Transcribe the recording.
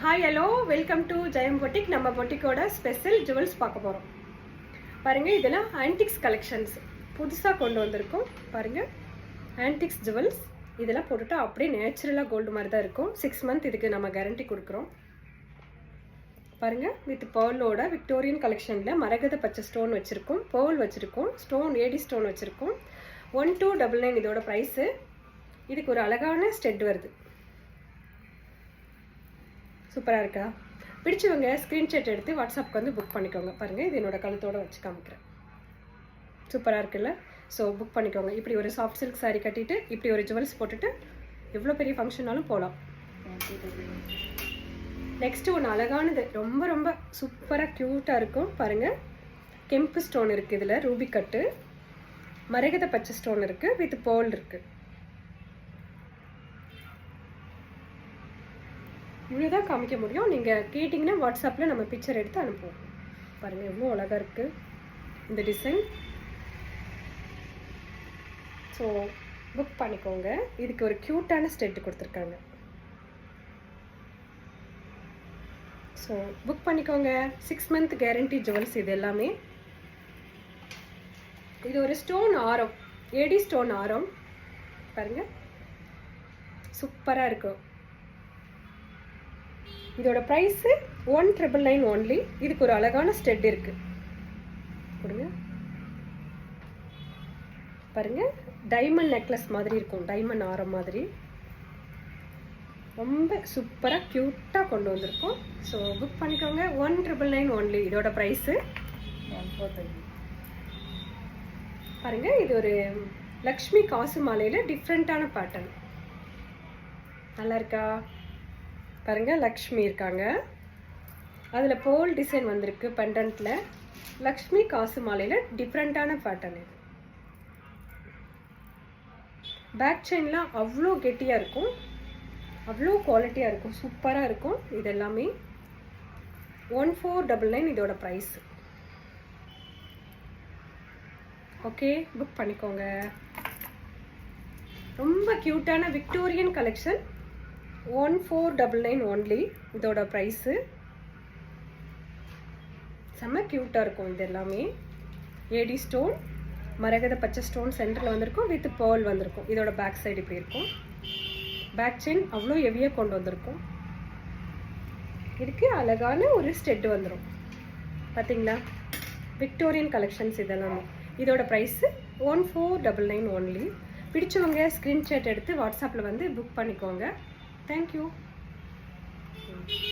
Hi hello welcome to Jayam boutique. நம்ம பொட்டிக்கோட special jewels பார்க்க போகிறோம். பாருங்கள், இதெல்லாம் ஆன்டிக்ஸ் கலெக்ஷன்ஸ் புதுசாக கொண்டு வந்திருக்கோம். பாருங்கள், ஆன்டிக்ஸ் ஜுவல்ஸ் இதெல்லாம் போட்டுட்டு அப்படியே நேச்சுரலாக கோல்டு மாதிரி தான் இருக்கும். 6 மந்த் இதுக்கு நம்ம கேரண்டி கொடுக்குறோம். பாருங்கள், வித் பேர்லோட விக்டோரியன் கலெக்ஷனில் மரகத பச்சை ஸ்டோன் வச்சுருக்கோம், பேர்ல் வச்சுருக்கோம், ஸ்டோன் ஏடி ஸ்டோன் வச்சுருக்கோம். 1299 இதோட ப்ரைஸு. இதுக்கு ஒரு அழகான ஸ்டெட் வருது. சூப்பராக இருக்கா? பிடிச்சவங்க ஸ்க்ரீன்ஷாட் எடுத்து வாட்ஸ்அப்புக்கு வந்து புக் பண்ணிக்கோங்க. பாருங்கள், இது என்னோடய கழுத்தோடு வச்சு காமிக்கிறேன். சூப்பராக இருக்குல்ல? ஸோ புக் பண்ணிக்கோங்க. இப்படி ஒரு சாஃப்ட் சில்க் சாரீ கட்டிட்டு இப்படி ஒரு ஜுவல்ஸ் போட்டுட்டு எவ்வளோ பெரிய ஃபங்க்ஷனாலும் போகலாம். நெக்ஸ்ட்டு ஒன்று அழகானது, ரொம்ப ரொம்ப சூப்பராக க்யூட்டாக இருக்கும். பாருங்கள், கெம்பு ஸ்டோன் இருக்குது, இதில் ரூபி கட்டு, மரகத பச்சை ஸ்டோன் இருக்குது, வித் பேர்ல் இருக்குது. இவ்வளோதான் காமிக்க முடியும். நீங்கள் கேட்டிங்கன்னா வாட்ஸ்அப்பில் நம்ம பிக்சர் எடுத்து அனுப்புவோம். பாருங்கள், எவ்வளோ அழகாக இருக்குது இந்த டிசைன். ஸோ புக் பண்ணிக்கோங்க. இதுக்கு ஒரு க்யூட்டான ஸ்டெட்டு கொடுத்துருக்காங்க. ஸோ புக் பண்ணிக்கோங்க. 6 மந்த் கேரண்டி ஜுவல்ஸ் இது எல்லாமே. இது ஒரு ஸ்டோன் ஆரம், ஏடி ஸ்டோன் ஆரம். பாருங்கள், சூப்பராக இருக்கும். இதோட ப்ரைஸு 1999 ஒன்லி. இதுக்கு ஒரு அழகான ஸ்டெட் இருக்குது. கொடுங்க. பாருங்கள், டைமண்ட் நெக்லஸ் மாதிரி இருக்கும், டைமண்ட் ஆரம் மாதிரி. ரொம்ப சூப்பராக க்யூட்டாக கொண்டு வந்திருக்கோம். ஸோ புக் பண்ணிக்கோங்க. 1999 ஒன்லி இதோட ப்ரைஸு. பாருங்கள், இது ஒரு லக்ஷ்மி காசு மாலையில் டிஃப்ரெண்ட்டான பேட்டர்ன். நல்லா இருக்கா? பாருங்கள், லக்ஷ்மி இருக்காங்க, அதில் போல் டிசைன் வந்திருக்கு பெண்டன்ட்டில். லக்ஷ்மி காசு மாலையில் டிஃப்ரெண்ட்டான பேட்டர்ன் இது. பேக் செயின்லாம் அவ்வளோ கெட்டியாக இருக்கும், அவ்வளோ குவாலிட்டியாக இருக்கும், சூப்பராக இருக்கும். இது எல்லாமே 1499 இதோட ப்ரைஸ். ஓகே, புக் பண்ணிக்கோங்க. ரொம்ப க்யூட்டான விக்டோரியன் கலெக்ஷன். 1499 ஒன்லி இதோட ப்ரைஸு. செம்ம க்யூட்டாக இருக்கும். இது எல்லாமே ஏடி ஸ்டோன், மரகத பச்சை ஸ்டோன் சென்டரில் வந்திருக்கும், வித் பேர்ல் வந்திருக்கும். இதோட பேக் சைடு இப்படி இருக்கும். பேக் செயின் அவ்வளோ ஹெவியாக கொண்டு வந்திருக்கும். இதுக்கு அழகான ஒரு ஸ்டெட் வந்துடும். பார்த்தீங்களா? விக்டோரியன் கலெக்ஷன்ஸ் இதெல்லாமே. இதோட ப்ரைஸு 1499 ஒன்லி. பிடிச்சவங்க ஸ்க்ரீன்ஷாட் எடுத்து வாட்ஸ்அப்பில் வந்து புக் பண்ணிக்கோங்க. Thank you.